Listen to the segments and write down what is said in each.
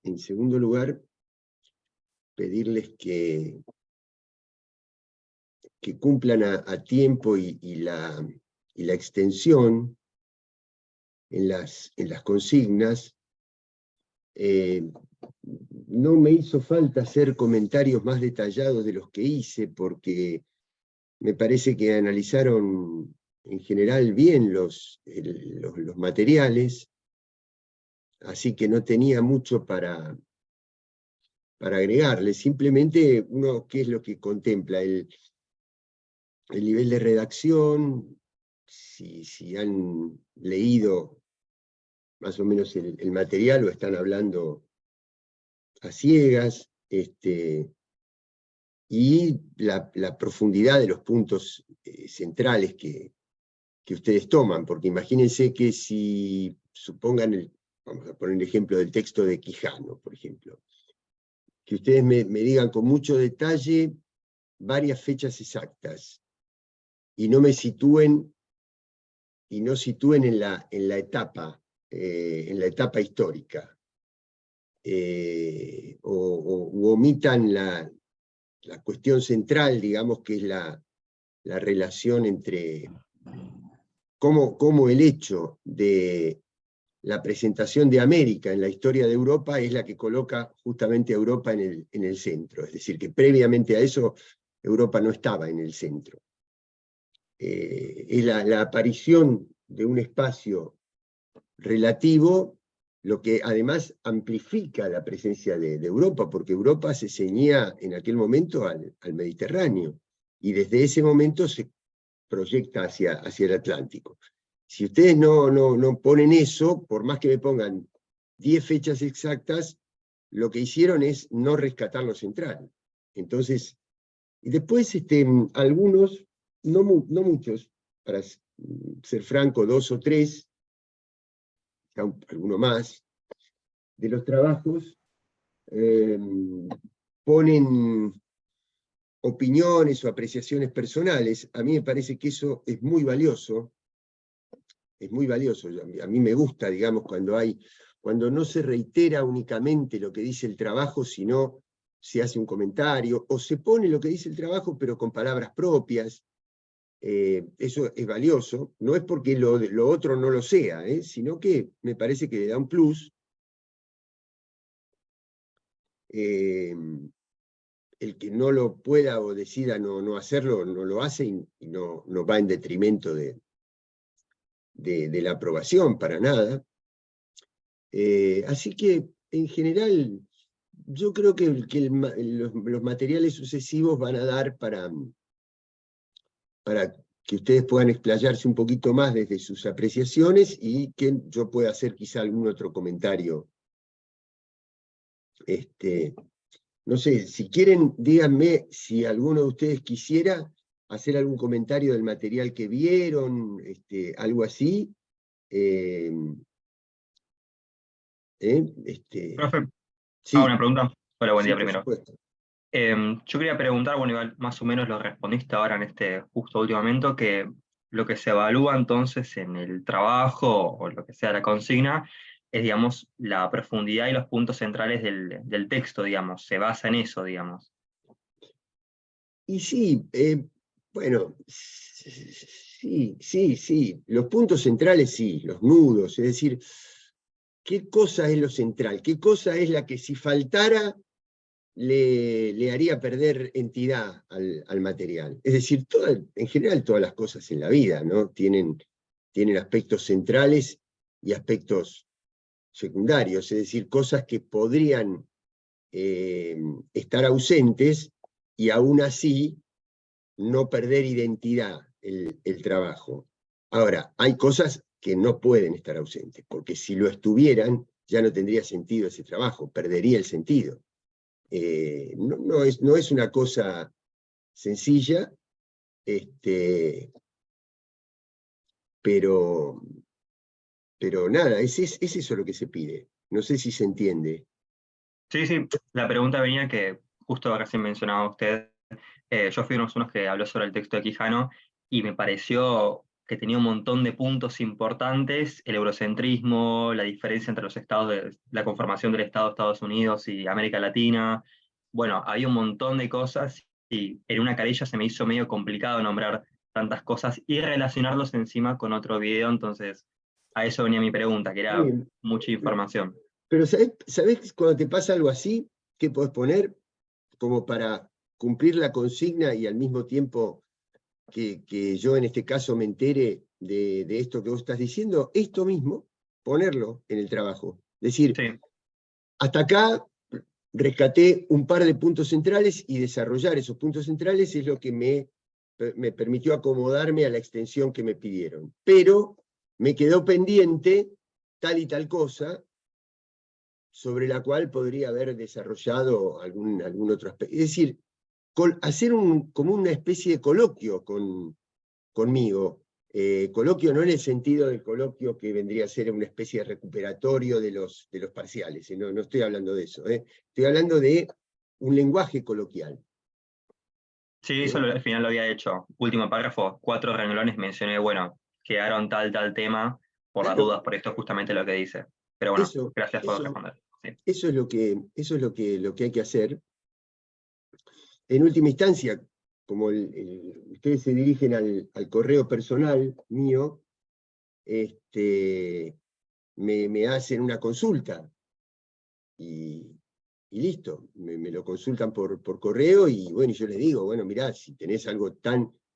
en segundo lugar, pedirles que cumplan a tiempo y la extensión en las consignas. No me hizo falta hacer comentarios más detallados de los que hice, porque me parece que analizaron en general bien los materiales, así que no tenía mucho para agregarle. Simplemente uno, ¿qué es lo que contempla? El nivel de redacción, si han leído más o menos el material o están hablando a ciegas, y la profundidad de los puntos centrales que ustedes toman, porque imagínense que si supongan, vamos a poner el ejemplo del texto de Quijano, por ejemplo, que ustedes me digan con mucho detalle varias fechas exactas, y no sitúen en la etapa histórica, u omitan la cuestión central, digamos, que es la relación entre cómo el hecho de la presentación de América en la historia de Europa es la que coloca justamente a Europa en el centro. Es decir, que previamente a eso Europa no estaba en el centro. Es la aparición de un espacio relativo lo que además amplifica la presencia de Europa, porque Europa se ceñía en aquel momento al Mediterráneo, y desde ese momento se proyecta hacia el Atlántico. Si ustedes no ponen eso, por más que me pongan 10 fechas exactas, lo que hicieron es no rescatar lo central. Entonces, y después algunos, no muchos, para ser franco, 2 o 3, alguno más, de los trabajos, ponen opiniones o apreciaciones personales. A mí me parece que eso es muy valioso. Es muy valioso. A mí me gusta, digamos, cuando no se reitera únicamente lo que dice el trabajo, sino se hace un comentario, o se pone lo que dice el trabajo, pero con palabras propias. Eso es valioso. No es porque lo otro no lo sea, sino que me parece que le da un plus. El que no lo pueda o decida no hacerlo, no lo hace, y no va en detrimento de la aprobación, para nada. Así que, en general, yo creo que los materiales sucesivos van a dar para que ustedes puedan explayarse un poquito más desde sus apreciaciones, y que yo pueda hacer quizá algún otro comentario. No sé, si quieren, díganme si alguno de ustedes quisiera hacer algún comentario del material que vieron, algo así. Profe, hago Sí, una pregunta. Hola, buen sí, día por primero. supuesto. Yo quería preguntar, bueno, igual más o menos lo respondiste ahora en este justo último momento, que lo que se evalúa entonces en el trabajo o lo que sea la consigna es, digamos, la profundidad y los puntos centrales del texto, digamos, se basa en eso, digamos. Y sí, bueno, sí, los puntos centrales sí, los nudos, es decir, ¿qué cosa es lo central? ¿Qué cosa es la que, si faltara, le haría perder entidad al material? Es decir, en general todas las cosas en la vida, ¿no? tienen aspectos centrales y aspectos secundarios, es decir, cosas que podrían estar ausentes y aún así no perder identidad el trabajo. Ahora, hay cosas que no pueden estar ausentes, porque si lo estuvieran, ya no tendría sentido ese trabajo, perdería el sentido. No es una cosa sencilla, pero nada, es eso lo que se pide. No sé si se entiende. Sí, sí, la pregunta venía que justo recién mencionaba usted, yo fui unos que habló sobre el texto de Quijano y me pareció que tenía un montón de puntos importantes, el eurocentrismo, la diferencia entre los estados, la conformación del Estado de Estados Unidos y América Latina. Bueno, había un montón de cosas y en una carilla se me hizo medio complicado nombrar tantas cosas y relacionarlos encima con otro video, entonces a eso venía mi pregunta, que Está era bien. mucha información. Pero ¿sabés cuando te pasa algo así? ¿Qué podés poner como para cumplir la consigna y al mismo tiempo que yo en este caso me entere de esto que vos estás diciendo? Esto mismo, ponerlo en el trabajo. Es decir, Sí, hasta acá rescaté un par de puntos centrales y desarrollar esos puntos centrales es lo que me permitió acomodarme a la extensión que me pidieron. Pero me quedó pendiente tal y tal cosa sobre la cual podría haber desarrollado algún otro aspecto. Es decir, hacer como una especie de coloquio conmigo. Coloquio no en el sentido del coloquio que vendría a ser una especie de recuperatorio de los parciales, no estoy hablando de eso. Estoy hablando de un lenguaje coloquial. sí, eso al final lo había hecho. Último párrafo, 4 renglones mencioné, bueno, quedaron tal tema, por las Claro, dudas, por esto es justamente lo que dice. Pero bueno, eso, gracias por eso, responder. Sí, eso es lo que hay que hacer. En última instancia, como ustedes se dirigen al correo personal mío, me hacen una consulta y, y listo, me lo consultan por correo y bueno, yo les digo, bueno, mirá, si tenés algo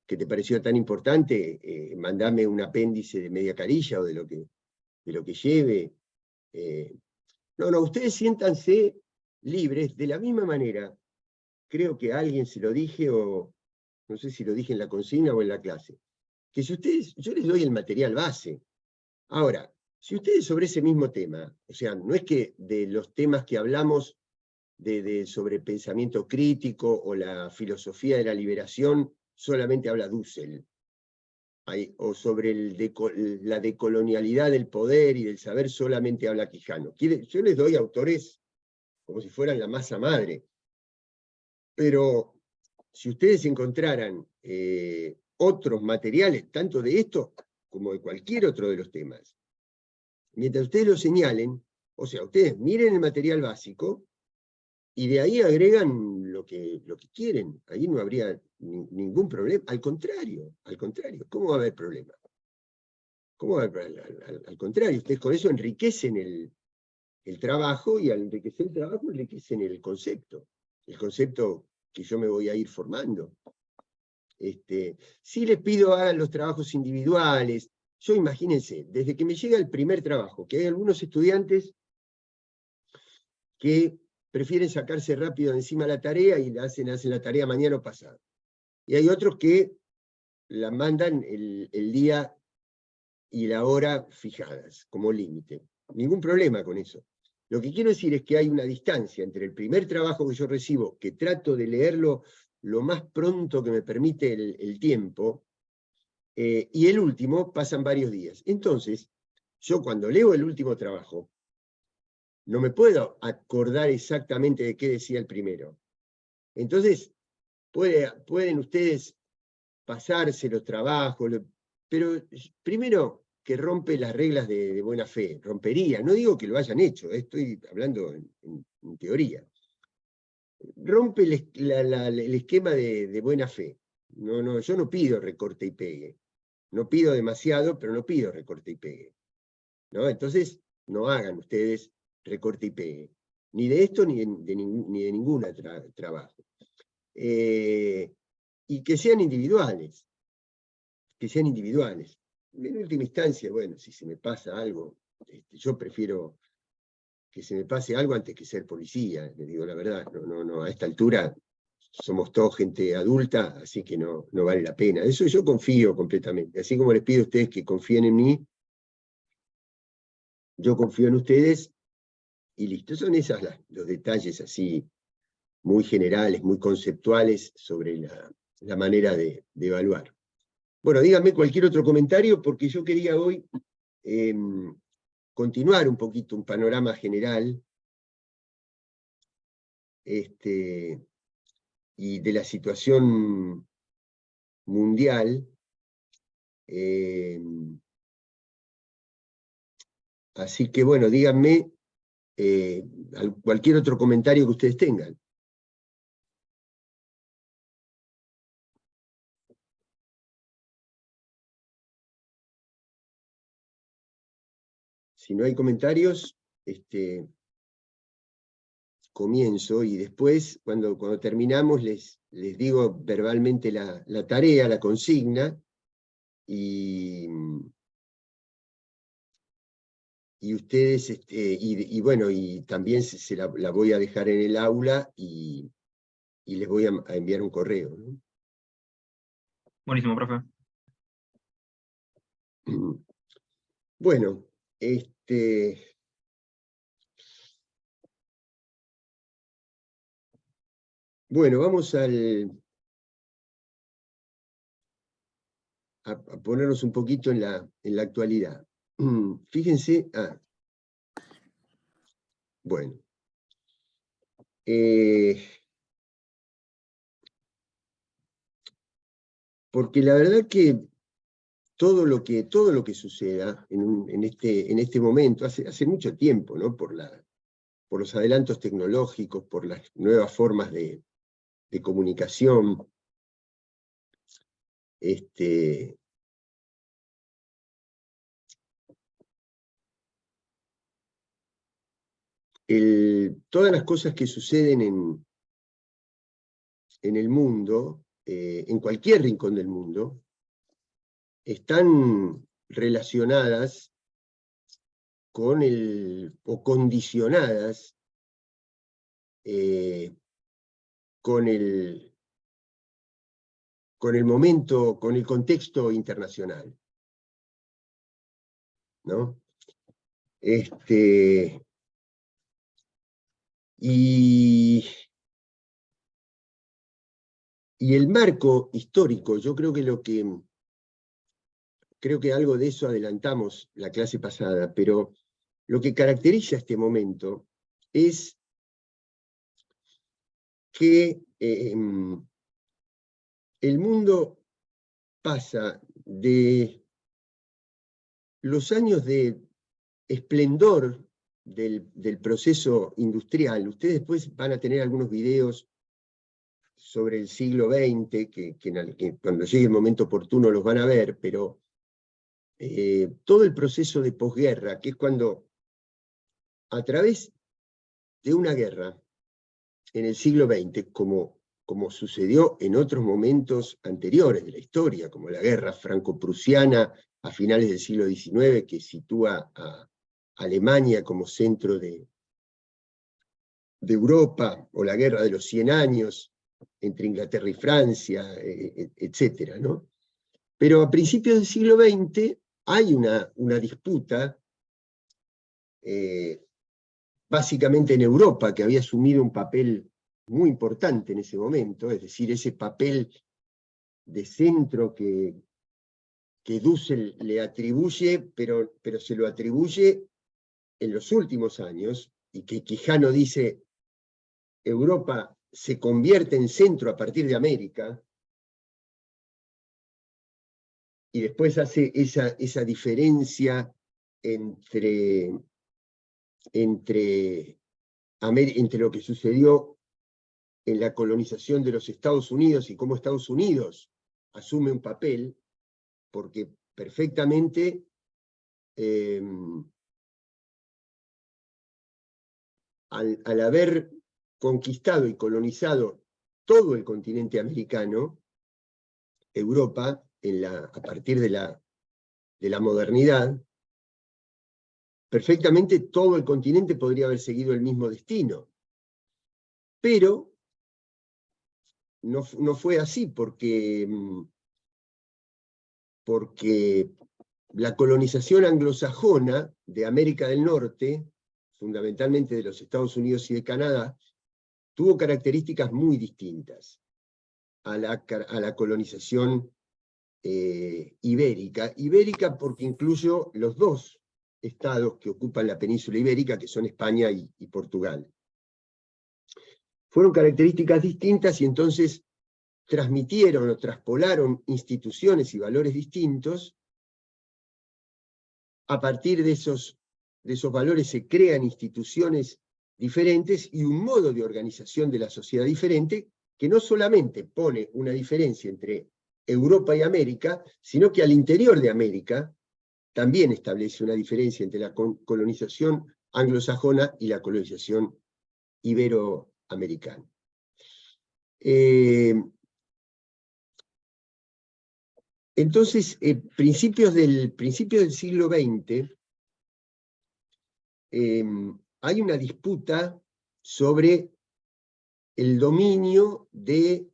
que te pareció tan importante, mandame un apéndice de media carilla o de lo que lleve. Eh, no, ustedes siéntanse libres, de la misma manera, creo que a alguien se lo dije o no sé si lo dije en la consigna o en la clase, que si ustedes, yo les doy el material base. Ahora, si ustedes sobre ese mismo tema, o sea, no es que de los temas que hablamos sobre pensamiento crítico o la filosofía de la liberación, solamente habla Dussel, o sobre la decolonialidad del poder y del saber, solamente habla Quijano. Yo les doy autores como si fueran la masa madre, pero si ustedes encontraran otros materiales, tanto de esto como de cualquier otro de los temas, mientras ustedes lo señalen, o sea, ustedes miren el material básico y de ahí agregan lo que quieren. Ahí no habría ningún problema. Al contrario, ¿cómo va a haber problema? ¿Cómo va a haber, al contrario, ustedes con eso enriquecen el trabajo y al enriquecer el trabajo enriquecen el concepto que yo me voy a ir formando. Sí les pido hagan los trabajos individuales. Yo imagínense, desde que me llega el primer trabajo, que hay algunos estudiantes que prefieren sacarse rápido de encima la tarea y hacen la tarea mañana o pasado. Y hay otros que la mandan el día y la hora fijadas como límite. Ningún problema con eso. Lo que quiero decir es que hay una distancia entre el primer trabajo que yo recibo, que trato de leerlo lo más pronto que me permite el tiempo, y el último pasan varios días. Entonces, yo cuando leo el último trabajo, no me puedo acordar exactamente de qué decía el primero. Entonces, pueden ustedes pasarse los trabajos, pero primero que rompe las reglas de buena fe, rompería, no digo que lo hayan hecho, estoy hablando en teoría. Rompe el esquema de buena fe. Yo no pido recorte y pegue. No pido demasiado, pero no pido recorte y pegue. ¿No? Entonces, no hagan ustedes recorte y pegue. Ni de esto ni de ningún trabajo. Y que sean individuales. Que sean individuales. En última instancia, bueno, si se me pasa algo, yo prefiero que se me pase algo antes que ser policía, les digo la verdad. A esta altura somos todos gente adulta, así que no vale la pena. Eso yo confío completamente. Así como les pido a ustedes que confíen en mí, yo confío en ustedes y listo. Son los detalles así muy generales, muy conceptuales sobre la manera de evaluar. Bueno, díganme cualquier otro comentario porque yo quería hoy continuar un poquito un panorama general y de la situación mundial Así que bueno, díganme cualquier otro comentario que ustedes tengan. Si no hay comentarios, comienzo, y después, cuando terminamos, les digo verbalmente la tarea, la consigna, y ustedes, bueno, y también se la voy a dejar en el aula, y les voy a enviar un correo, ¿no? Buenísimo, profe. Bueno, bueno, vamos a ponernos un poquito en la actualidad. Fíjense, bueno, porque la verdad que todo lo que suceda en este momento, hace mucho tiempo, ¿no? Por los adelantos tecnológicos, por las nuevas formas de comunicación, todas las cosas que suceden en el mundo, en cualquier rincón del mundo, están relacionadas o condicionadas con el momento, con el contexto internacional, ¿no? Y el marco histórico, yo creo que algo de eso adelantamos la clase pasada, pero lo que caracteriza este momento es que el mundo pasa de los años de esplendor del proceso industrial. Ustedes después van a tener algunos videos sobre el siglo XX, que cuando llegue el momento oportuno los van a ver, pero todo el proceso de posguerra, que es cuando a través de una guerra en el siglo XX, como sucedió en otros momentos anteriores de la historia, como la guerra franco-prusiana a finales del siglo XIX, que sitúa a Alemania como centro de Europa, o la guerra de los 100 años entre Inglaterra y Francia, etcétera, ¿no? Pero a principios del siglo XX hay una disputa, básicamente en Europa, que había asumido un papel muy importante en ese momento, es decir, ese papel de centro que Dussel le atribuye, pero se lo atribuye en los últimos años, y que Quijano dice, Europa se convierte en centro a partir de América, y después hace esa diferencia entre lo que sucedió en la colonización de los Estados Unidos y cómo Estados Unidos asume un papel, porque perfectamente al haber conquistado y colonizado todo el continente americano, Europa, a partir de la modernidad, perfectamente todo el continente podría haber seguido el mismo destino. Pero no fue así, porque la colonización anglosajona de América del Norte, fundamentalmente de los Estados Unidos y de Canadá, tuvo características muy distintas a la colonización ibérica. Ibérica porque incluyó los dos estados que ocupan la península ibérica, que son España y Portugal. Fueron características distintas, y entonces transmitieron o traspolaron instituciones y valores distintos. A partir de esos valores se crean instituciones diferentes y un modo de organización de la sociedad diferente, que no solamente pone una diferencia entre Europa y América, sino que al interior de América también establece una diferencia entre la colonización anglosajona y la colonización iberoamericana. Entonces, principio del siglo XX, hay una disputa sobre el dominio de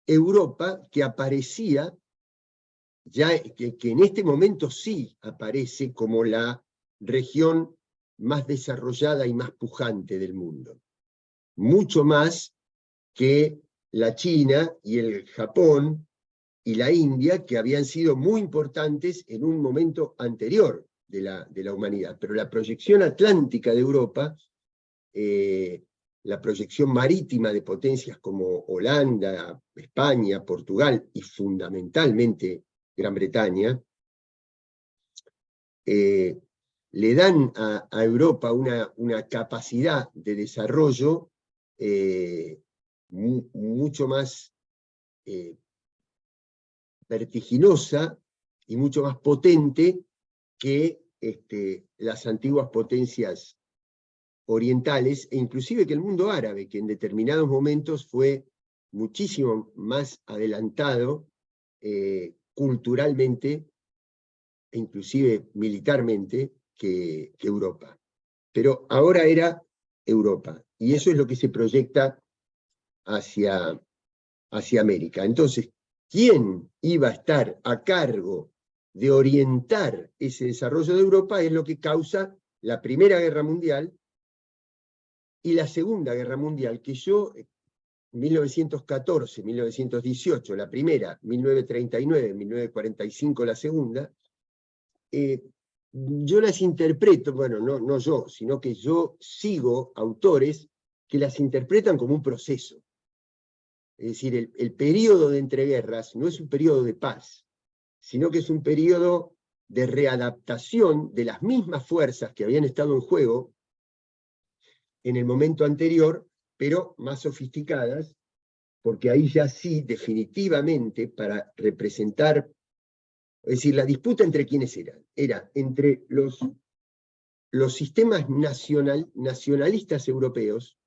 Europa que aparecía, que en este momento sí aparece como la región más desarrollada y más pujante del mundo. Mucho más que la China y el Japón y la India, que habían sido muy importantes en un momento anterior de la humanidad. Pero la proyección atlántica de Europa, la proyección marítima de potencias como Holanda, España, Portugal y fundamentalmente Gran Bretaña, le dan a Europa una capacidad de desarrollo mucho más vertiginosa y mucho más potente que las antiguas potencias orientales, e inclusive que el mundo árabe, que en determinados momentos fue muchísimo más adelantado culturalmente e inclusive militarmente que Europa. Pero ahora era Europa, y eso es lo que se proyecta hacia América. Entonces, ¿quién iba a estar a cargo de orientar ese desarrollo de Europa? Es lo que causa la Primera Guerra Mundial y la Segunda Guerra Mundial, que yo, 1914, 1918, la primera, 1939, 1945, la segunda, yo las interpreto, bueno, no yo, sino que yo sigo autores que las interpretan como un proceso. Es decir, el periodo de entreguerras no es un periodo de paz, sino que es un periodo de readaptación de las mismas fuerzas que habían estado en juego en el momento anterior, pero más sofisticadas, porque ahí ya sí, definitivamente, para representar, es decir, la disputa entre quiénes era entre los sistemas nacionalistas europeos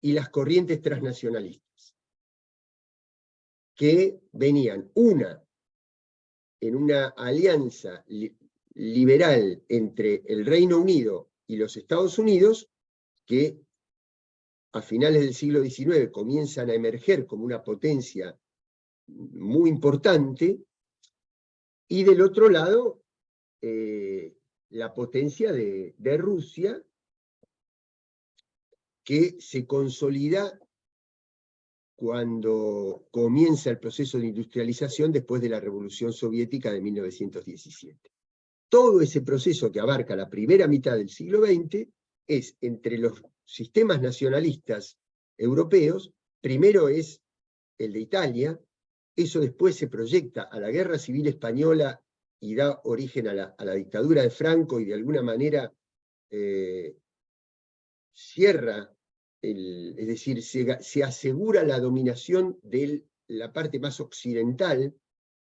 y las corrientes transnacionalistas, que venían en una alianza liberal entre el Reino Unido y los Estados Unidos, que a finales del siglo XIX comienzan a emerger como una potencia muy importante, y del otro lado, la potencia de Rusia, que se consolida cuando comienza el proceso de industrialización después de la Revolución Soviética de 1917. Todo ese proceso que abarca la primera mitad del siglo XX es entre los sistemas nacionalistas europeos. Primero es el de Italia, eso después se proyecta a la Guerra Civil Española y da origen a la dictadura de Franco, y de alguna manera cierra, es decir, se asegura la dominación de la parte más occidental,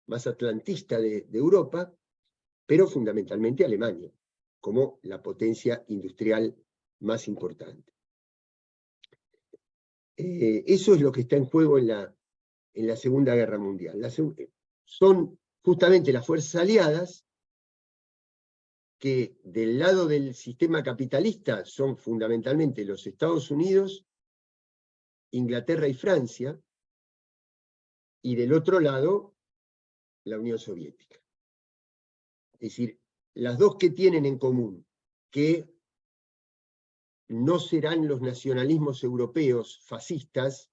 más atlantista de Europa, pero fundamentalmente Alemania, como la potencia industrial más importante. Eso es lo que está en juego en la Segunda Guerra Mundial. Son justamente las fuerzas aliadas que del lado del sistema capitalista son fundamentalmente los Estados Unidos, Inglaterra y Francia, y del otro lado la Unión Soviética. Es decir, las dos que tienen en común que no serán los nacionalismos europeos fascistas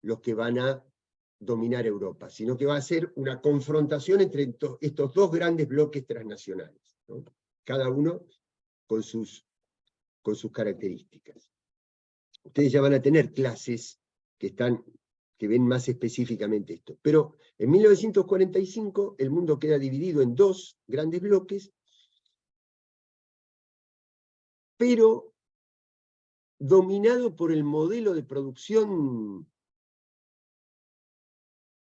los que van a dominar Europa, sino que va a ser una confrontación entre estos dos grandes bloques transnacionales, ¿no? Cada uno con sus características. Ustedes ya van a tener clases que están que ven más específicamente esto. Pero en 1945 el mundo queda dividido en dos grandes bloques, pero dominado por el modelo de producción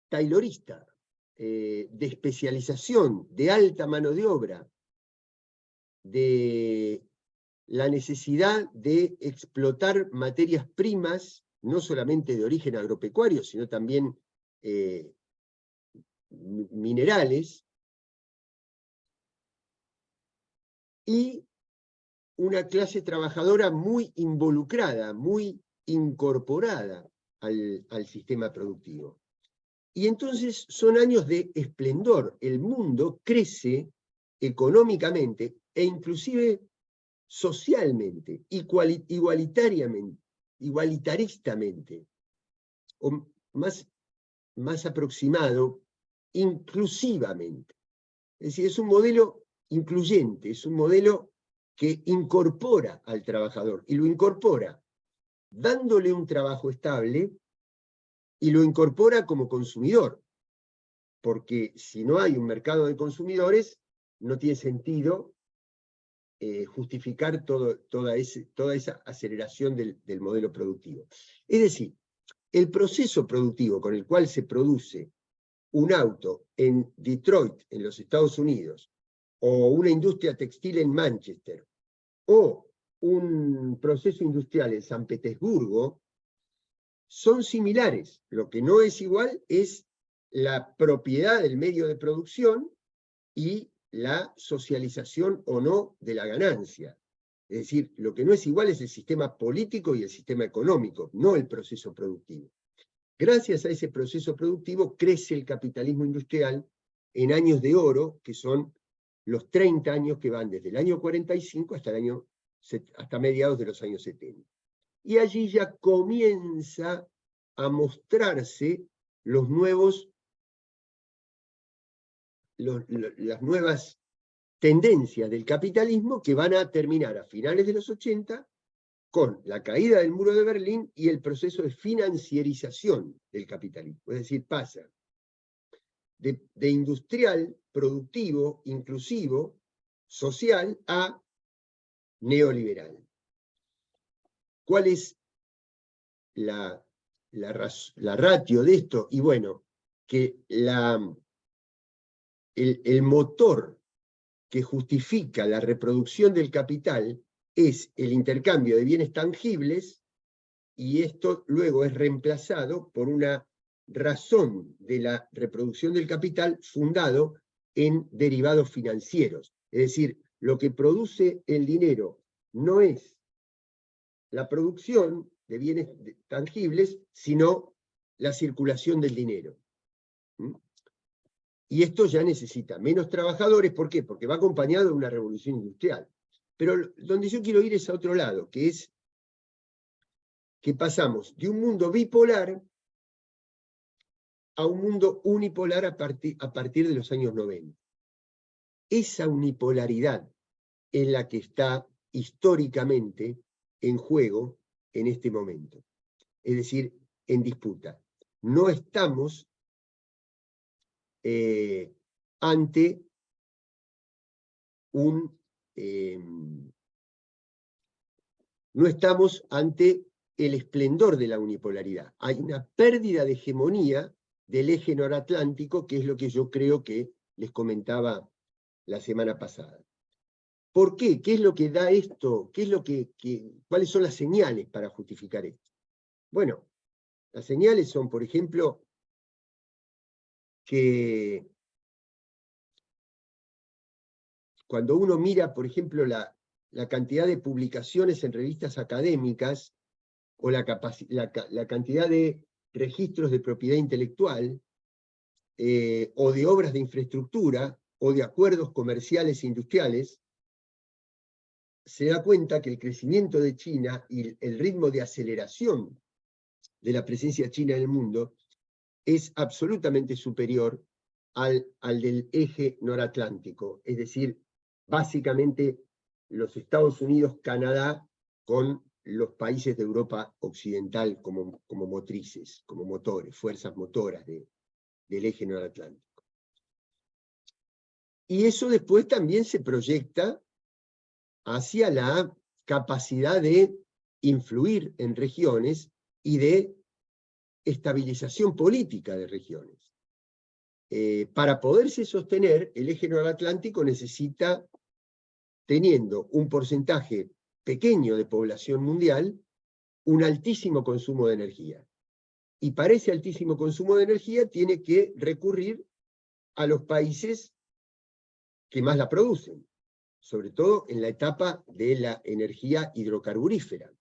taylorista, de especialización, de alta mano de obra, de la necesidad de explotar materias primas, no solamente de origen agropecuario, sino también minerales, y una clase trabajadora muy involucrada, muy incorporada al sistema productivo. Y entonces son años de esplendor. El mundo crece económicamente e inclusive socialmente, igualitaristamente, o más aproximado, inclusivamente. Es decir, es un modelo incluyente, es un modelo que incorpora al trabajador, y lo incorpora dándole un trabajo estable, y lo incorpora como consumidor, porque si no hay un mercado de consumidores, no tiene sentido justificar toda esa aceleración del modelo productivo. Es decir, el proceso productivo con el cual se produce un auto en Detroit, en los Estados Unidos, o una industria textil en Manchester, o un proceso industrial en San Petersburgo, son similares. Lo que no es igual es la propiedad del medio de producción y la socialización o no de la ganancia. Es decir, lo que no es igual es el sistema político y el sistema económico, no el proceso productivo. Gracias a ese proceso productivo crece el capitalismo industrial en años de oro, que son los 30 años que van desde el año 45 hasta mediados de los años 70. Y allí ya comienza a mostrarse las nuevas tendencias del capitalismo, que van a terminar a finales de los 80 con la caída del muro de Berlín y el proceso de financiarización del capitalismo. Es decir, pasa de industrial, productivo, inclusivo, social, a neoliberal. ¿Cuál es la ratio de esto? Y bueno, que el motor que justifica la reproducción del capital es el intercambio de bienes tangibles, y esto luego es reemplazado por una razón de la reproducción del capital fundado en derivados financieros. Es decir, lo que produce el dinero no es la producción de bienes tangibles, sino la circulación del dinero. Y esto ya necesita menos trabajadores. ¿Por qué? Porque va acompañado de una revolución industrial. Pero donde yo quiero ir es a otro lado, que es que pasamos de un mundo bipolar a un mundo unipolar a partir de los años 90. Esa unipolaridad es la que está históricamente en juego en este momento. Es decir, en disputa. No estamos ante no estamos ante el esplendor de la unipolaridad. Hay una pérdida de hegemonía del eje noratlántico, que es lo que yo creo que les comentaba la semana pasada. ¿Por qué? ¿Qué es lo que da esto? ¿Cuáles son las señales para justificar esto? Bueno, las señales son, por ejemplo, que cuando uno mira, por ejemplo, la cantidad de publicaciones en revistas académicas, o la cantidad de registros de propiedad intelectual, o de obras de infraestructura, o de acuerdos comerciales e industriales, se da cuenta que el crecimiento de China y el ritmo de aceleración de la presencia china en el mundo es absolutamente superior al del eje noratlántico. Es decir, básicamente los Estados Unidos, Canadá, con los países de Europa Occidental como motrices, como motores, fuerzas motoras del eje noratlántico. Y eso después también se proyecta hacia la capacidad de influir en regiones y de estabilización política de regiones. Para poderse sostener, el eje noratlántico necesita, teniendo un porcentaje pequeño de población mundial, un altísimo consumo de energía. Y para ese altísimo consumo de energía tiene que recurrir a los países que más la producen, sobre todo en la etapa de la energía hidrocarburífera.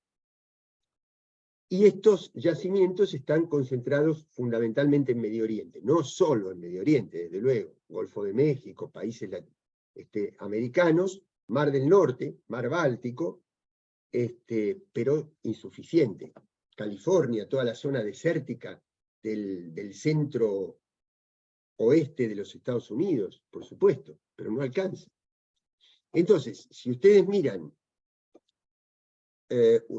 Y estos yacimientos están concentrados fundamentalmente en Medio Oriente, no solo en Medio Oriente, desde luego, Golfo de México, países americanos, Mar del Norte, Mar Báltico, pero insuficiente. California, toda la zona desértica del centro oeste de los Estados Unidos, por supuesto, pero no alcanza. Entonces, si ustedes miran,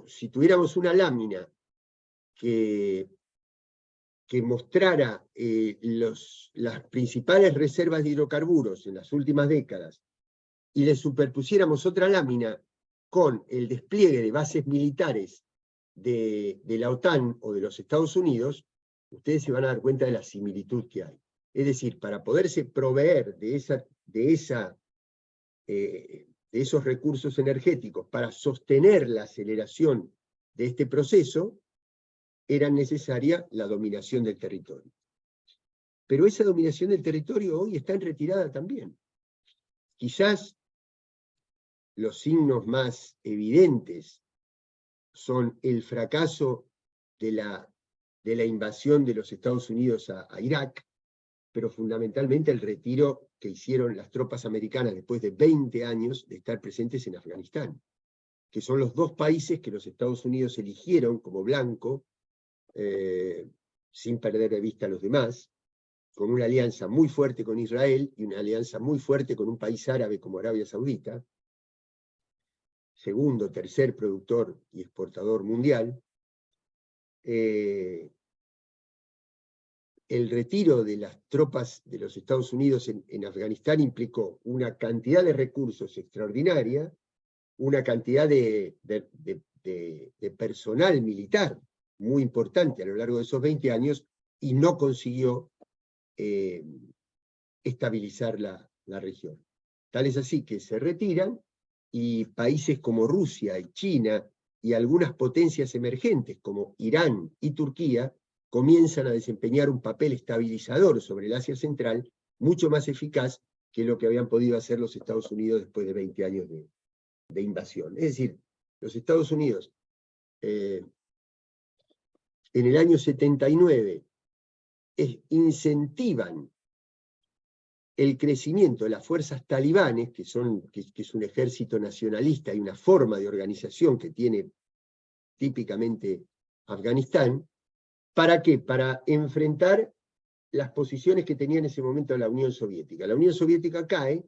si tuviéramos una lámina que mostrara las principales reservas de hidrocarburos en las últimas décadas, y le superpusiéramos otra lámina con el despliegue de bases militares de la OTAN o de los Estados Unidos, ustedes se van a dar cuenta de la similitud que hay. Es decir, para poderse proveer de esos recursos energéticos, para sostener la aceleración de este proceso, era necesaria la dominación del territorio. Pero esa dominación del territorio hoy está en retirada también. Quizás los signos más evidentes son el fracaso de la invasión de los Estados Unidos a Irak, pero fundamentalmente el retiro que hicieron las tropas americanas después de 20 años de estar presentes en Afganistán, que son los dos países que los Estados Unidos eligieron como blanco, sin perder de vista a los demás, con una alianza muy fuerte con Israel y una alianza muy fuerte con un país árabe como Arabia Saudita, segundo, tercer productor y exportador mundial. El retiro de las tropas de los Estados Unidos en Afganistán implicó una cantidad de recursos extraordinaria, una cantidad de personal militar muy importante a lo largo de esos 20 años, y no consiguió estabilizar la región. Tal es así que se retiran, y países como Rusia y China y algunas potencias emergentes como Irán y Turquía comienzan a desempeñar un papel estabilizador sobre el Asia Central mucho más eficaz que lo que habían podido hacer los Estados Unidos después de 20 años de invasión. Es decir, los Estados Unidos en el año 79 incentivan el crecimiento de las fuerzas talibanes, que es un ejército nacionalista y una forma de organización que tiene típicamente Afganistán. ¿Para qué? Para enfrentar las posiciones que tenía en ese momento la Unión Soviética. La Unión Soviética cae,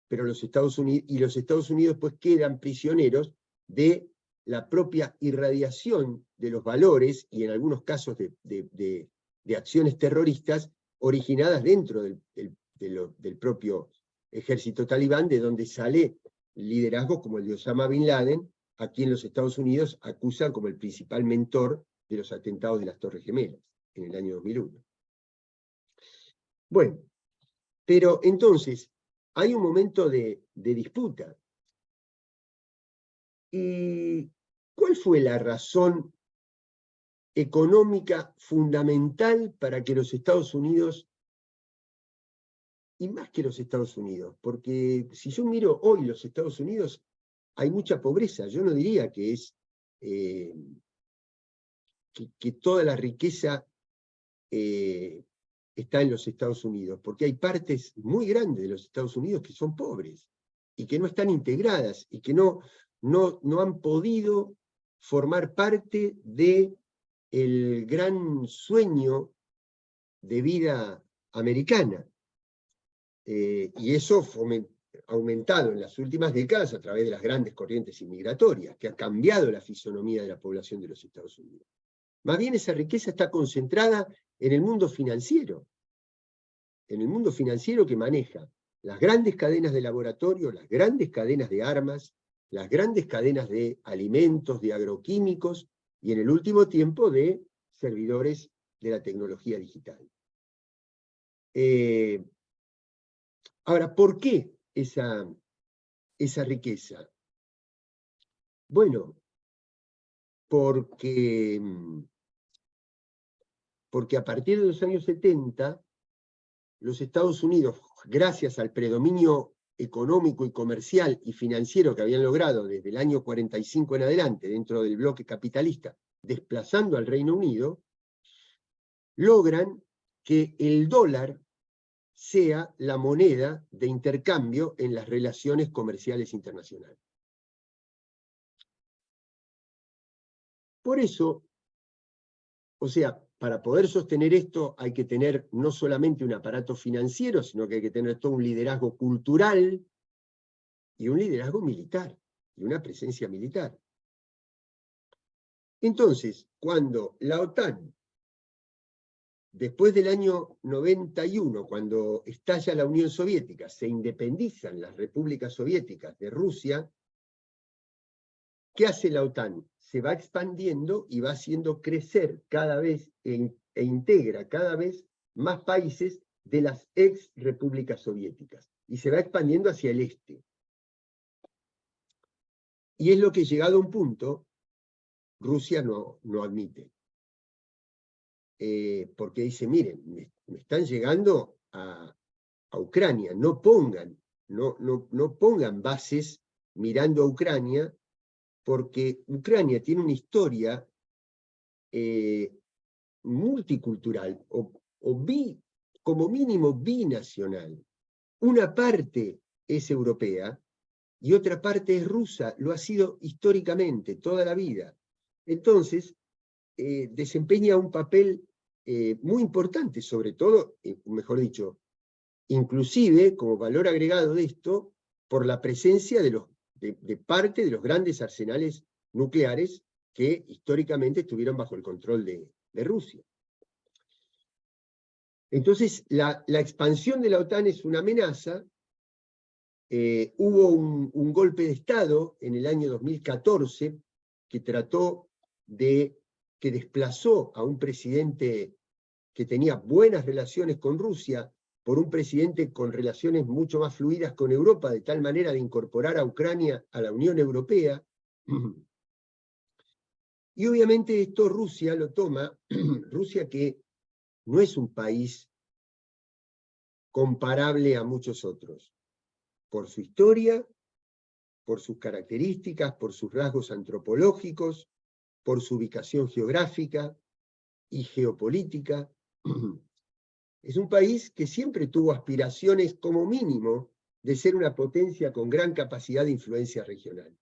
pero los Estados Unidos pues quedan prisioneros de la propia irradiación de los valores, y en algunos casos de acciones terroristas originadas dentro del propio ejército talibán, de donde sale liderazgos como el de Osama Bin Laden, a quien los Estados Unidos acusan como el principal mentor de los atentados de las Torres Gemelas en el año 2001. Bueno, pero entonces hay un momento de disputa. ¿Y cuál fue la razón económica fundamental para que los Estados Unidos, y más que los Estados Unidos, porque si yo miro hoy los Estados Unidos, hay mucha pobreza? Yo no diría que es que toda la riqueza está en los Estados Unidos, porque hay partes muy grandes de los Estados Unidos que son pobres y que no están integradas y que no han podido formar parte del gran sueño de vida americana. Y eso aumentado en las últimas décadas a través de las grandes corrientes inmigratorias, que ha cambiado la fisonomía de la población de los Estados Unidos. Más bien esa riqueza está concentrada en el mundo financiero que maneja las grandes cadenas de laboratorio, las grandes cadenas de armas, las grandes cadenas de alimentos, de agroquímicos, y en el último tiempo de servidores de la tecnología digital. Ahora, ¿por qué esa riqueza? Bueno, porque a partir de los años 70, los Estados Unidos, gracias al predominio económico y comercial y financiero que habían logrado desde el año 45 en adelante dentro del bloque capitalista, desplazando al Reino Unido, logran que el dólar sea la moneda de intercambio en las relaciones comerciales internacionales. Por eso, o sea, para poder sostener esto hay que tener no solamente un aparato financiero, sino que hay que tener todo un liderazgo cultural y un liderazgo militar, y una presencia militar. Entonces, cuando la OTAN, después del año 91, cuando estalla la Unión Soviética, se independizan las repúblicas soviéticas de Rusia, ¿qué hace la OTAN? Se va expandiendo y va haciendo crecer cada vez e integra cada vez más países de las ex repúblicas soviéticas, y se va expandiendo hacia el este. Y es lo que, llegado a un punto, Rusia no admite. Porque dice, miren, me están llegando a Ucrania, no pongan bases mirando a Ucrania, porque Ucrania tiene una historia multicultural, como mínimo binacional. Una parte es europea y otra parte es rusa, lo ha sido históricamente, toda la vida. Entonces, desempeña un papel muy importante, sobre todo, mejor dicho, inclusive como valor agregado de esto, por la presencia de parte de los grandes arsenales nucleares que históricamente estuvieron bajo el control de Rusia. Entonces, la expansión de la OTAN es una amenaza. Hubo un golpe de Estado en el año 2014 que que desplazó a un presidente que tenía buenas relaciones con Rusia por un presidente con relaciones mucho más fluidas con Europa, de tal manera de incorporar a Ucrania a la Unión Europea. Y obviamente esto Rusia lo toma, Rusia que no es un país comparable a muchos otros, por su historia, por sus características, por sus rasgos antropológicos, por su ubicación geográfica y geopolítica. Es un país que siempre tuvo aspiraciones, como mínimo, de ser una potencia con gran capacidad de influencia regional.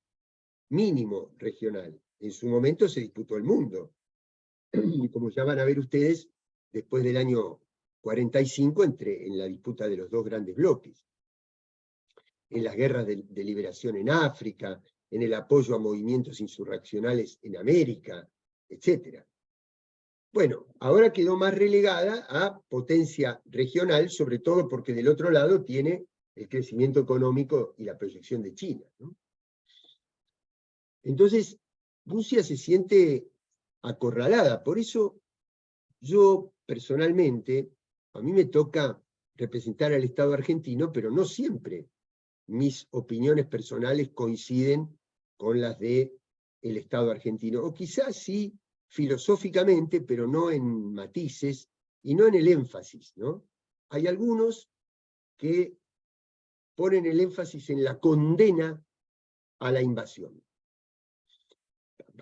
Mínimo regional. En su momento se disputó el mundo. Y como ya van a ver ustedes, después del año 45, en la disputa de los dos grandes bloques. En las guerras de liberación en África, en el apoyo a movimientos insurreccionales en América, etc. Bueno, ahora quedó más relegada a potencia regional, sobre todo porque del otro lado tiene el crecimiento económico y la proyección de China, ¿no? Entonces, Rusia se siente acorralada. Por eso, yo personalmente, a mí me toca representar al Estado argentino, pero no siempre mis opiniones personales coinciden con las del Estado argentino. O quizás sí, filosóficamente, pero no en matices y no en el énfasis, ¿no? Hay algunos que ponen el énfasis en la condena a la invasión.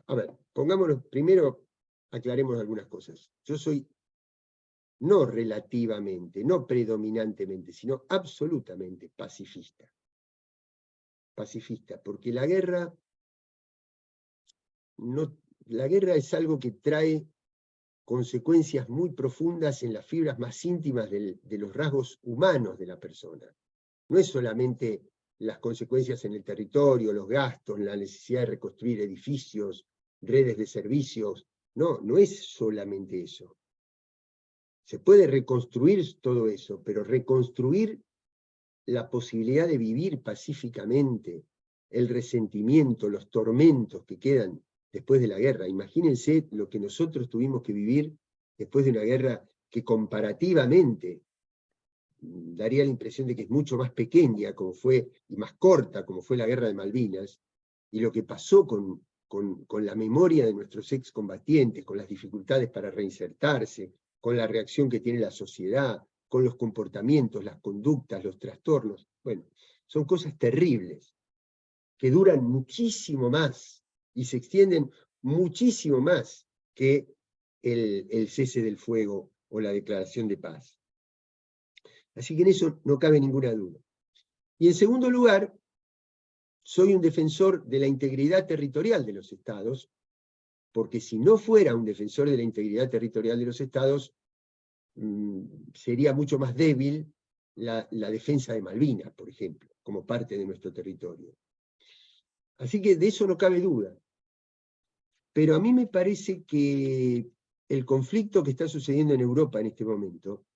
A ver, pongámonos, primero aclaremos algunas cosas. Yo soy no relativamente, no predominantemente, sino absolutamente pacifista. Pacifista, porque la guerra es algo que trae consecuencias muy profundas en las fibras más íntimas de los rasgos humanos de la persona. No es solamente las consecuencias en el territorio, los gastos, la necesidad de reconstruir edificios, redes de servicios. No, no es solamente eso. Se puede reconstruir todo eso, pero reconstruir la posibilidad de vivir pacíficamente, el resentimiento, los tormentos que quedan después de la guerra. Imagínense lo que nosotros tuvimos que vivir después de una guerra que comparativamente daría la impresión de que es mucho más pequeña, como fue, y más corta, como fue la guerra de Malvinas, y lo que pasó con la memoria de nuestros excombatientes, con las dificultades para reinsertarse, con la reacción que tiene la sociedad, con los comportamientos, las conductas, los trastornos. Bueno, son cosas terribles, que duran muchísimo más, y se extienden muchísimo más que el cese del fuego o la declaración de paz. Así que en eso no cabe ninguna duda. Y en segundo lugar, soy un defensor de la integridad territorial de los estados, porque si no fuera un defensor de la integridad territorial de los estados, sería mucho más débil la defensa de Malvinas, por ejemplo, como parte de nuestro territorio. Así que de eso no cabe duda. Pero a mí me parece que el conflicto que está sucediendo en Europa en este momento,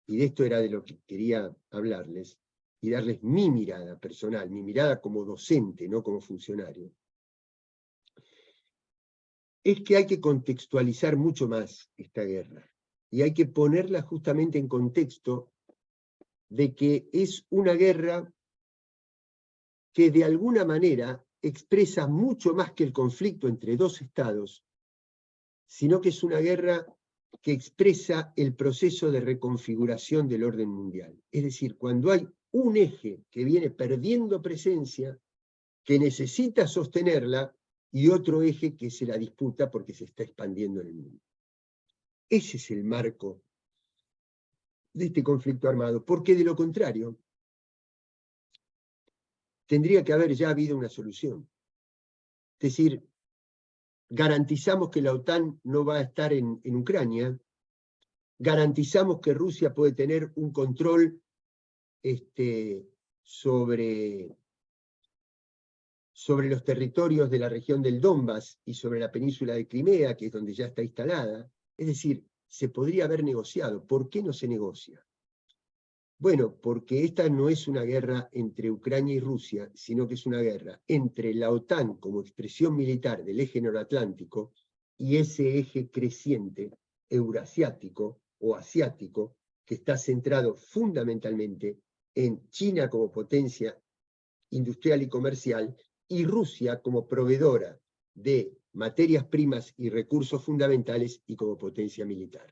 y de esto era de lo que quería hablarles, y darles mi mirada personal, mi mirada como docente, no como funcionario, es que hay que contextualizar mucho más esta guerra, y hay que ponerla justamente en contexto de que es una guerra que de alguna manera expresa mucho más que el conflicto entre dos estados, sino que es una guerra que expresa el proceso de reconfiguración del orden mundial. Es decir, cuando hay un eje que viene perdiendo presencia, que necesita sostenerla, y otro eje que se la disputa porque se está expandiendo en el mundo. Ese es el marco de este conflicto armado, porque de lo contrario, tendría que haber ya habido una solución. Es decir, garantizamos que la OTAN no va a estar en Ucrania, garantizamos que Rusia puede tener un control sobre los territorios de la región del Donbass y sobre la península de Crimea, que es donde ya está instalada. Es decir, se podría haber negociado. ¿Por qué no se negocia? Bueno, porque esta no es una guerra entre Ucrania y Rusia, sino que es una guerra entre la OTAN como expresión militar del eje noratlántico y ese eje creciente eurasiático o asiático que está centrado fundamentalmente en China como potencia industrial y comercial y Rusia como proveedora de materias primas y recursos fundamentales y como potencia militar.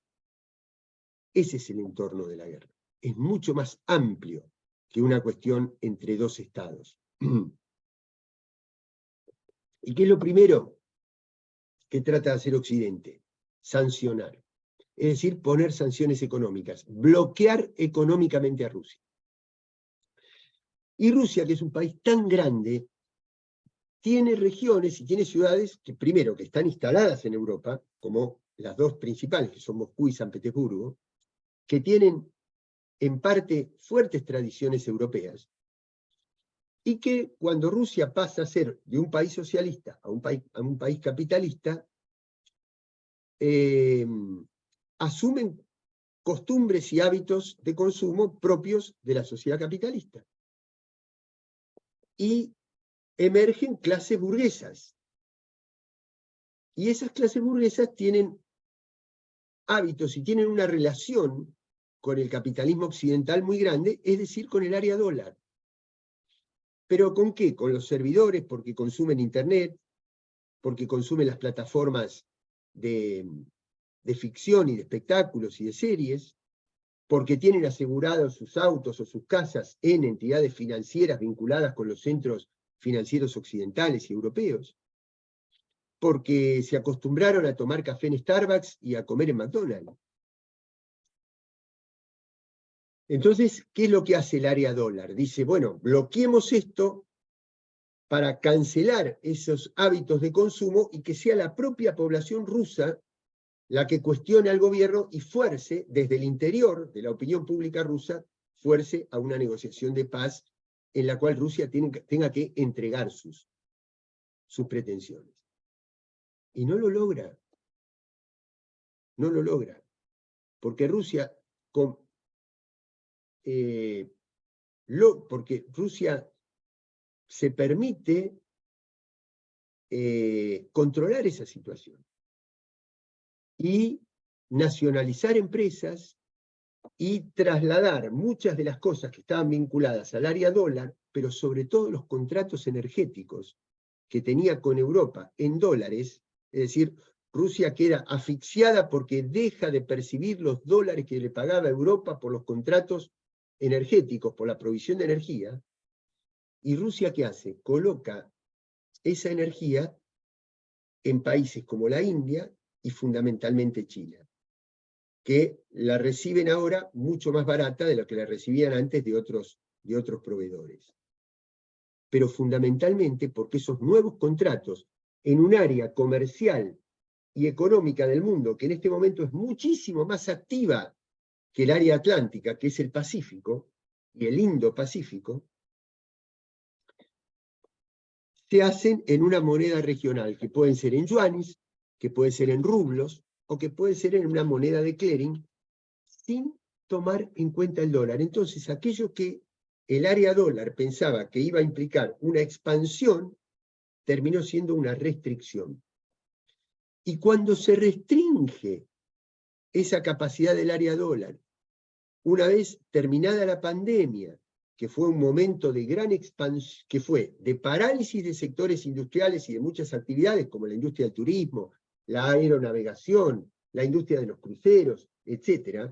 Ese es el entorno de la guerra. Es mucho más amplio que una cuestión entre dos estados. ¿Y qué es lo primero que trata de hacer Occidente? Sancionar. Es decir, poner sanciones económicas, bloquear económicamente a Rusia. Y Rusia, que es un país tan grande, tiene regiones y tiene ciudades que, primero, que están instaladas en Europa, como las dos principales, que son Moscú y San Petersburgo, que tienen en parte fuertes tradiciones europeas, y que cuando Rusia pasa a ser de un país socialista a un país capitalista, asumen costumbres y hábitos de consumo propios de la sociedad capitalista. Y emergen clases burguesas. Y esas clases burguesas tienen hábitos y tienen una relación con el capitalismo occidental muy grande, es decir, con el área dólar. ¿Pero con qué? Con los servidores, porque consumen Internet, porque consumen las plataformas de ficción y de espectáculos y de series, porque tienen asegurados sus autos o sus casas en entidades financieras vinculadas con los centros financieros occidentales y europeos, porque se acostumbraron a tomar café en Starbucks y a comer en McDonald's. Entonces, ¿qué es lo que hace el área dólar? Dice, bueno, bloqueemos esto para cancelar esos hábitos de consumo y que sea la propia población rusa la que cuestione al gobierno y fuerce, desde el interior de la opinión pública rusa, fuerce a una negociación de paz en la cual Rusia tenga que entregar sus pretensiones. Y no lo logra. No lo logra. Porque Rusia, porque Rusia se permite controlar esa situación y nacionalizar empresas y trasladar muchas de las cosas que estaban vinculadas al área dólar, pero sobre todo los contratos energéticos que tenía con Europa en dólares, es decir, Rusia queda asfixiada porque deja de percibir los dólares que le pagaba Europa por los contratos energéticos, por la provisión de energía, y Rusia ¿qué hace? Coloca esa energía en países como la India y fundamentalmente China, que la reciben ahora mucho más barata de lo que la recibían antes de otros proveedores. Pero fundamentalmente porque esos nuevos contratos en un área comercial y económica del mundo, que en este momento es muchísimo más activa que el área atlántica, que es el Pacífico, y el Indo-Pacífico, se hacen en una moneda regional, que pueden ser en yuanes, que puede ser en rublos, o que puede ser en una moneda de clearing, sin tomar en cuenta el dólar. Entonces, aquello que el área dólar pensaba que iba a implicar una expansión, terminó siendo una restricción. Y cuando se restringe esa capacidad del área dólar, una vez terminada la pandemia, que fue un momento de gran expansión, que fue de parálisis de sectores industriales y de muchas actividades, como la industria del turismo, la aeronavegación, la industria de los cruceros, etc.,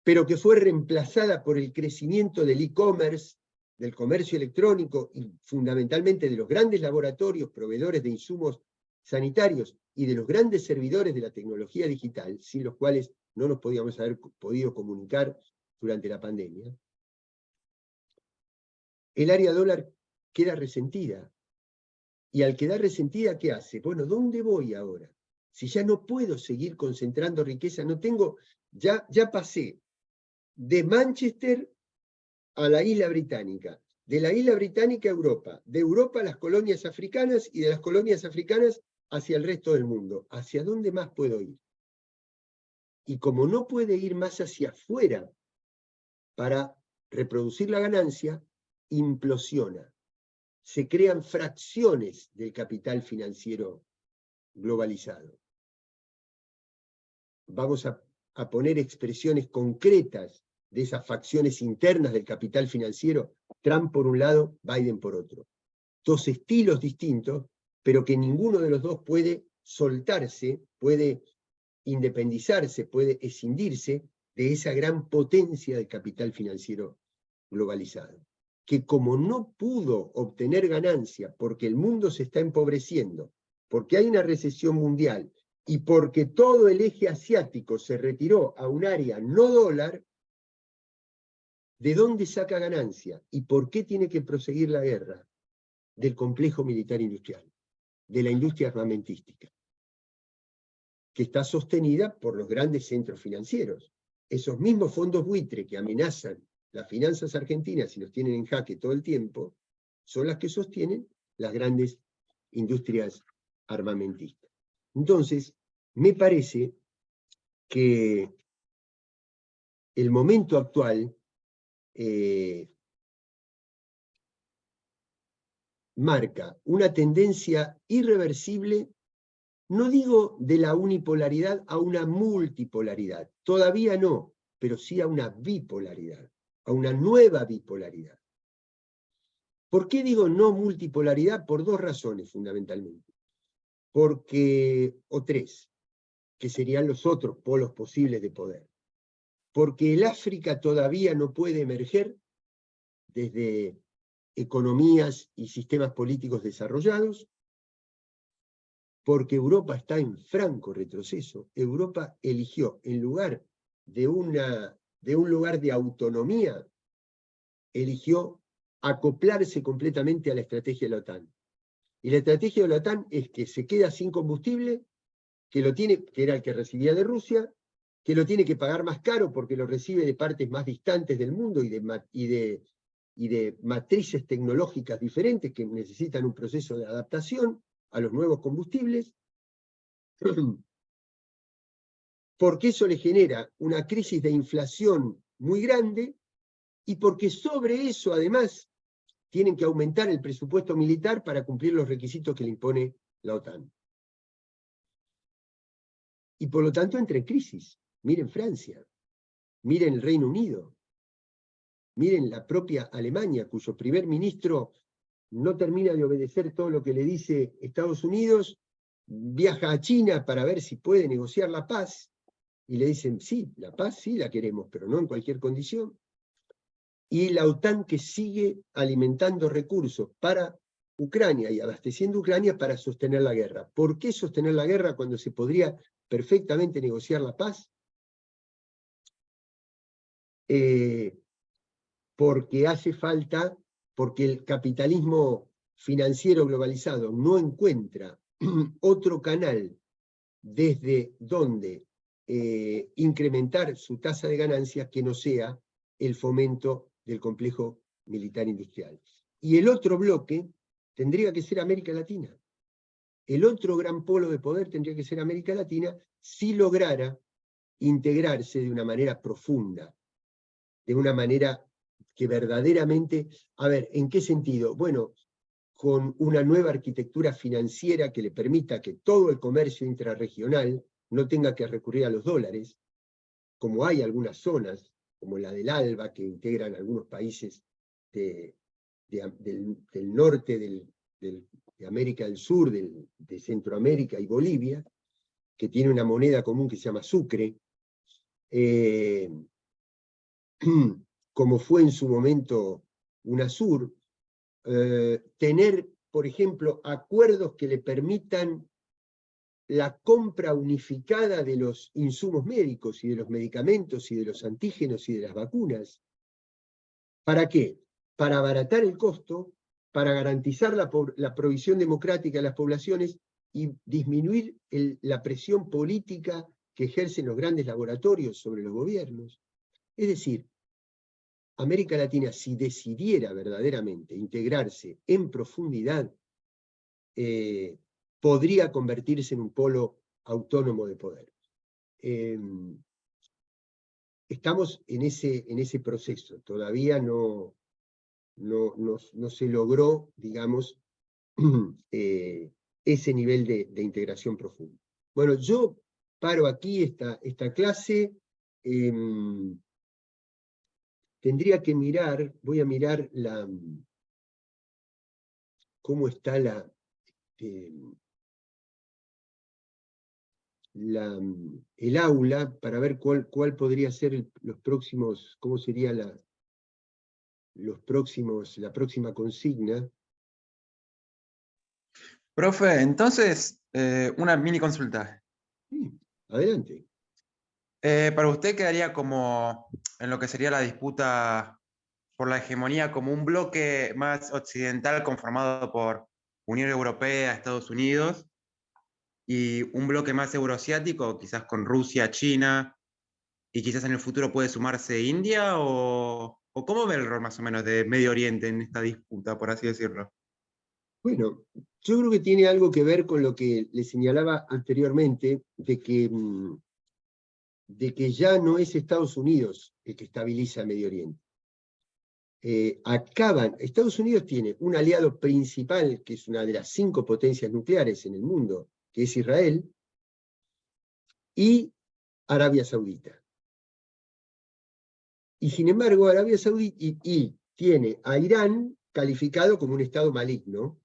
pero que fue reemplazada por el crecimiento del e-commerce, del comercio electrónico y fundamentalmente de los grandes laboratorios, proveedores de insumos sanitarios y de los grandes servidores de la tecnología digital, sin los cuales no nos podíamos haber podido comunicar durante la pandemia, el área dólar queda resentida. Y al quedar resentida, ¿qué hace? Bueno, ¿dónde voy ahora? Si ya no puedo seguir concentrando riqueza, no tengo, ya pasé de Manchester a la isla británica, de la isla británica a Europa, de Europa a las colonias africanas y de las colonias africanas hacia el resto del mundo. ¿Hacia dónde más puedo ir? Y como no puede ir más hacia afuera para reproducir la ganancia, implosiona. Se crean fracciones del capital financiero globalizado. Vamos a poner expresiones concretas de esas facciones internas del capital financiero, Trump por un lado, Biden por otro. Dos estilos distintos, pero que ninguno de los dos puede soltarse, puede independizarse, puede escindirse de esa gran potencia del capital financiero globalizado, que como no pudo obtener ganancia porque el mundo se está empobreciendo, porque hay una recesión mundial y porque todo el eje asiático se retiró a un área no dólar, ¿de dónde saca ganancia? ¿Y por qué tiene que proseguir la guerra? Del complejo militar industrial, de la industria armamentística, que está sostenida por los grandes centros financieros. Esos mismos fondos buitre que amenazan las finanzas argentinas y los tienen en jaque todo el tiempo, son las que sostienen las grandes industrias armamentistas. Entonces, me parece que el momento actual marca una tendencia irreversible, no digo de la unipolaridad a una multipolaridad, todavía no, pero sí a una bipolaridad, a una nueva bipolaridad. ¿Por qué digo no multipolaridad? Por dos razones fundamentalmente. O tres, que serían los otros polos posibles de poder. Porque el África todavía no puede emerger desde economías y sistemas políticos desarrollados, porque Europa está en franco retroceso. Europa eligió, en lugar de un lugar de autonomía, eligió acoplarse completamente a la estrategia de la OTAN. Y la estrategia de la OTAN es que se queda sin combustible, que era el que recibía de Rusia, que lo tiene que pagar más caro porque lo recibe de partes más distantes del mundo y de y de matrices tecnológicas diferentes que necesitan un proceso de adaptación a los nuevos combustibles, porque eso le genera una crisis de inflación muy grande, y porque sobre eso, además, tienen que aumentar el presupuesto militar para cumplir los requisitos que le impone la OTAN. Y por lo tanto entra en crisis. Miren Francia, miren el Reino Unido, miren la propia Alemania, cuyo primer ministro no termina de obedecer todo lo que le dice Estados Unidos, viaja a China para ver si puede negociar la paz, y le dicen, sí, la paz sí la queremos, pero no en cualquier condición. Y la OTAN, que sigue alimentando recursos para Ucrania y abasteciendo Ucrania para sostener la guerra. ¿Por qué sostener la guerra cuando se podría perfectamente negociar la paz? Porque hace falta, porque el capitalismo financiero globalizado no encuentra otro canal desde donde incrementar su tasa de ganancias que no sea el fomento del complejo militar industrial. Y el otro bloque tendría que ser América Latina. El otro gran polo de poder tendría que ser América Latina si lograra integrarse de una manera profunda, de una manera que verdaderamente, a ver, ¿en qué sentido? Bueno, con una nueva arquitectura financiera que le permita que todo el comercio intrarregional no tenga que recurrir a los dólares, como hay algunas zonas, como la del ALBA, que integran algunos países del norte de América del Sur, de Centroamérica y Bolivia, que tiene una moneda común que se llama Sucre, como fue en su momento UNASUR, tener, por ejemplo, acuerdos que le permitan la compra unificada de los insumos médicos y de los medicamentos y de los antígenos y de las vacunas. ¿Para qué? Para abaratar el costo, para garantizar la provisión democrática de las poblaciones y disminuir la presión política que ejercen los grandes laboratorios sobre los gobiernos. Es decir, América Latina, si decidiera verdaderamente integrarse en profundidad, podría convertirse en un polo autónomo de poder. Estamos en ese proceso, todavía no se logró, digamos, ese nivel de integración profunda. Bueno, yo paro aquí esta clase. Tendría que mirar, voy a mirar cómo está el aula, para ver cuál podría ser los próximos, cómo sería la próxima consigna. Profe, entonces, una mini consulta. Sí, adelante. Para usted quedaría como en lo que sería la disputa por la hegemonía como un bloque más occidental conformado por Unión Europea, Estados Unidos, y un bloque más euroasiático, quizás con Rusia, China, y quizás en el futuro puede sumarse India, o cómo ve el rol más o menos de Medio Oriente en esta disputa, por así decirlo. Bueno, yo creo que tiene algo que ver con lo que le señalaba anteriormente, de que ya no es Estados Unidos el que estabiliza Medio Oriente. Estados Unidos tiene un aliado principal, que es una de las 5 potencias nucleares en el mundo, que es Israel, y Arabia Saudita. Y sin embargo, Arabia Saudita y tiene a Irán calificado como un Estado maligno,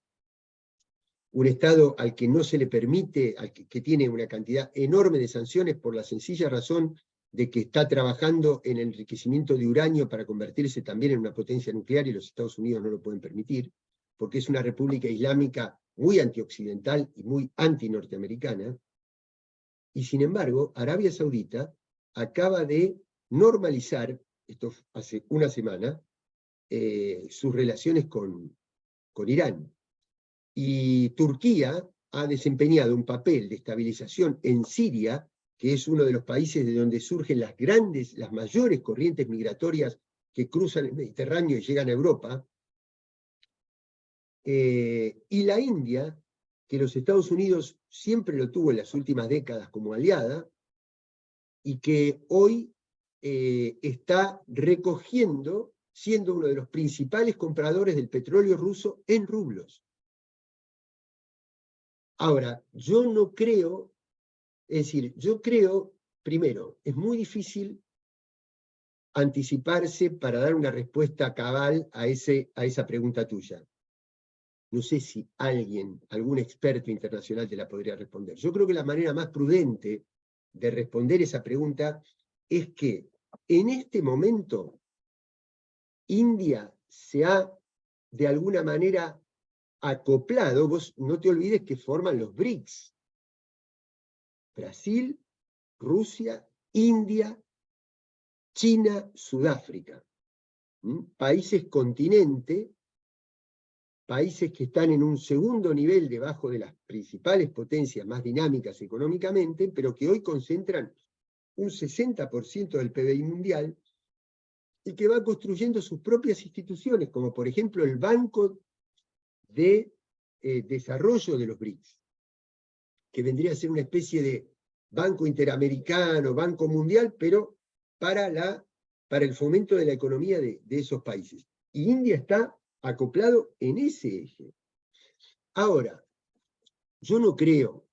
un Estado al que no se le permite, que tiene una cantidad enorme de sanciones por la sencilla razón de que está trabajando en el enriquecimiento de uranio para convertirse también en una potencia nuclear, y los Estados Unidos no lo pueden permitir, porque es una república islámica muy antioccidental y muy anti-norteamericana. Y sin embargo, Arabia Saudita acaba de normalizar, esto hace una semana, sus relaciones con Irán. Y Turquía ha desempeñado un papel de estabilización en Siria, que es uno de los países de donde surgen las mayores corrientes migratorias que cruzan el Mediterráneo y llegan a Europa, y la India, que los Estados Unidos siempre lo tuvo en las últimas décadas como aliada, y que hoy está recogiendo, siendo uno de los principales compradores del petróleo ruso en rublos. Ahora, yo no creo, es decir, yo creo, primero, es muy difícil anticiparse para dar una respuesta cabal a esa pregunta tuya. No sé si alguien, algún experto internacional te la podría responder. Yo creo que la manera más prudente de responder esa pregunta es que en este momento India se ha de alguna manera acoplado. Vos no te olvides que forman los BRICS: Brasil, Rusia, India, China, Sudáfrica. Países continente, países que están en un segundo nivel debajo de las principales potencias más dinámicas económicamente, pero que hoy concentran un 60% del PBI mundial, y que van construyendo sus propias instituciones, como por ejemplo el Banco de Desarrollo de los BRICS, que vendría a ser una especie de banco interamericano, banco mundial, pero para el fomento de la economía de esos países. Y India está acoplado en ese eje. Ahora, yo no creo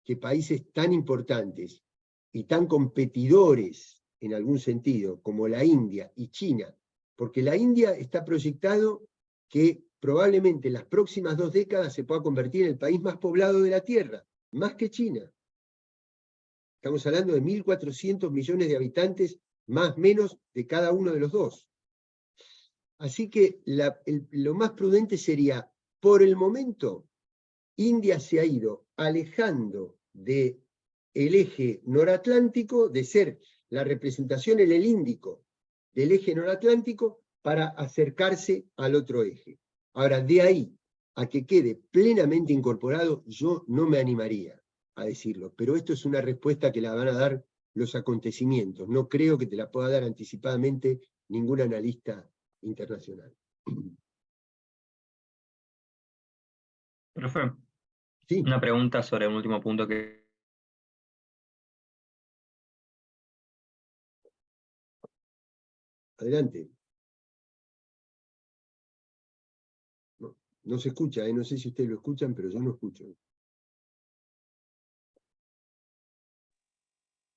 que países tan importantes y tan competidores en algún sentido como la India y China, porque la India está proyectado que probablemente en las próximas 2 décadas se pueda convertir en el país más poblado de la Tierra, más que China. Estamos hablando de 1.400 millones de habitantes, más o menos de cada uno de los dos. Así que lo más prudente sería, por el momento, India se ha ido alejando del eje noratlántico, de ser la representación en el Índico del eje noratlántico, para acercarse al otro eje. Ahora, de ahí a que quede plenamente incorporado, yo no me animaría a decirlo, pero esto es una respuesta que la van a dar los acontecimientos. No creo que te la pueda dar anticipadamente ningún analista internacional. Profe, Sí, una pregunta sobre un último punto que... adelante. No, no se escucha, no sé si ustedes lo escuchan, pero yo no escucho.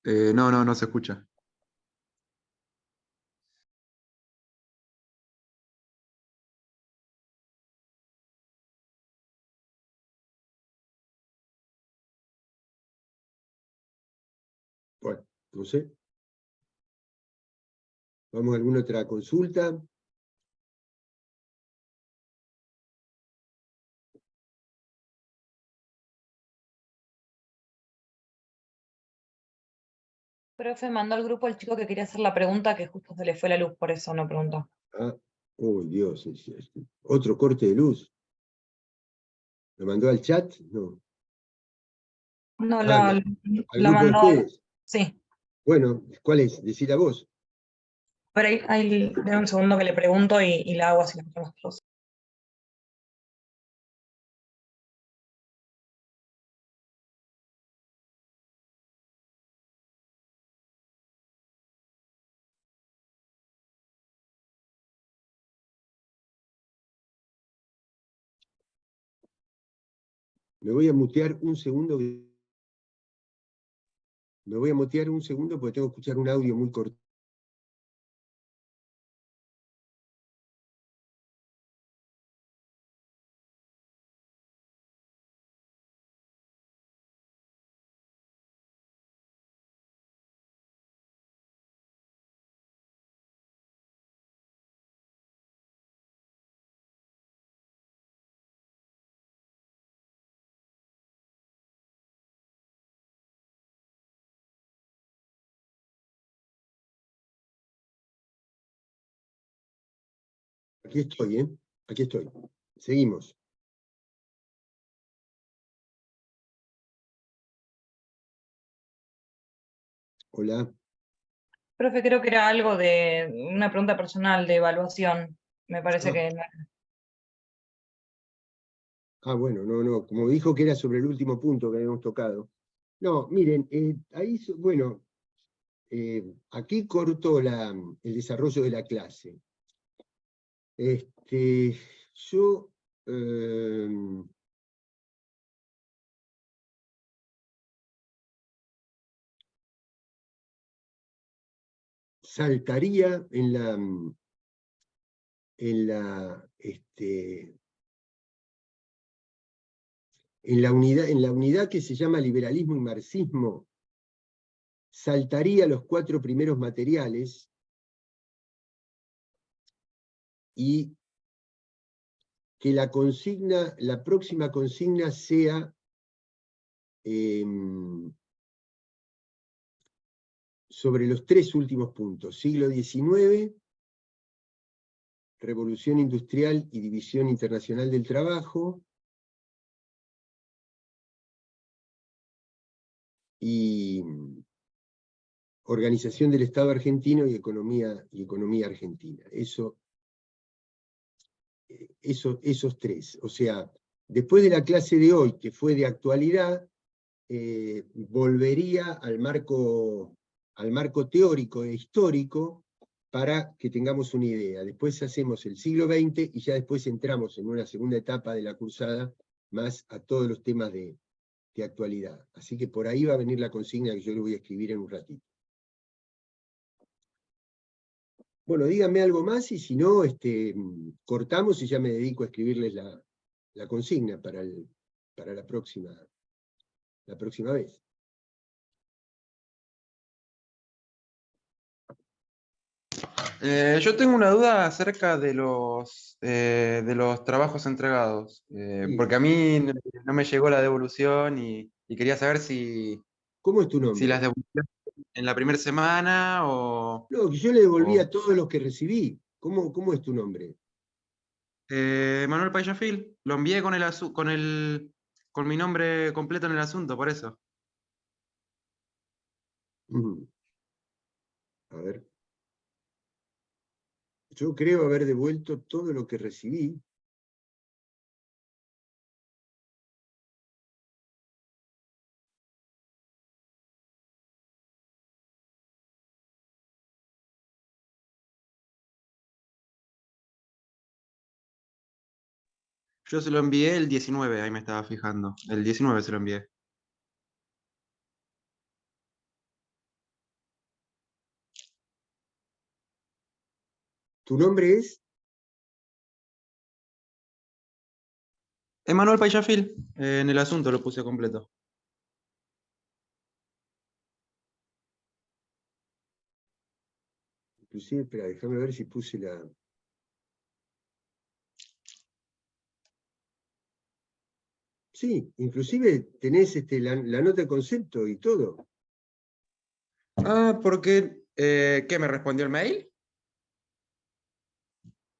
No se escucha. Bueno, no sé. ¿Vamos a alguna otra consulta? Profe, mandó al grupo el chico que quería hacer la pregunta, que justo se le fue la luz, por eso no preguntó. Ah, oh Dios, otro corte de luz. ¿Lo mandó al chat? No. No, Ah, al lo grupo de mandó, ustedes. sí. Bueno, ¿cuál es? Decir a vos. Pero ahí dame un segundo que le pregunto y la hago así la escuchamos todos. Me voy a mutear un segundo. Me voy a mutear un segundo porque tengo que escuchar un audio muy corto. Aquí estoy, ¿eh? Aquí estoy. Seguimos. Hola. Profe, creo que era algo de una pregunta personal de evaluación. Me parece Ah. que no. Bueno, no, como dijo que era sobre el último punto que habíamos tocado. No, miren, ahí, bueno, aquí cortó el desarrollo de la clase. Yo saltaría en la unidad que se llama liberalismo y marxismo, saltaría los 4 primeros materiales y que la próxima consigna sea sobre los 3 últimos puntos: siglo XIX, revolución industrial y división internacional del trabajo, y organización del Estado argentino y economía argentina. Esos 3. O sea, después de la clase de hoy, que fue de actualidad, volvería al marco teórico e histórico para que tengamos una idea. Después hacemos el siglo XX y ya después entramos en una segunda etapa de la cursada más a todos los temas de actualidad. Así que por ahí va a venir la consigna que yo le voy a escribir en un ratito. Bueno, díganme algo más y si no, cortamos y ya me dedico a escribirles la consigna para la próxima vez. Yo tengo una duda acerca de los trabajos entregados, Sí. porque a mí no me llegó la devolución y quería saber si ¿Cómo es tu nombre? las devoluciones en la primera semana o... No, que yo le devolví a todos los que recibí. ¿Cómo es tu nombre? Manuel Payafil, lo envié con mi nombre completo en el asunto, por eso. A ver. Yo creo haber devuelto todo lo que recibí. Yo se lo envié el 19, ahí me estaba fijando. El 19 se lo envié. ¿Tu nombre es? Manuel Payafil, en el asunto lo puse completo. Inclusive, espera, déjame ver si puse la... Sí, inclusive tenés la nota de concepto y todo. Porque... ¿qué me respondió el mail?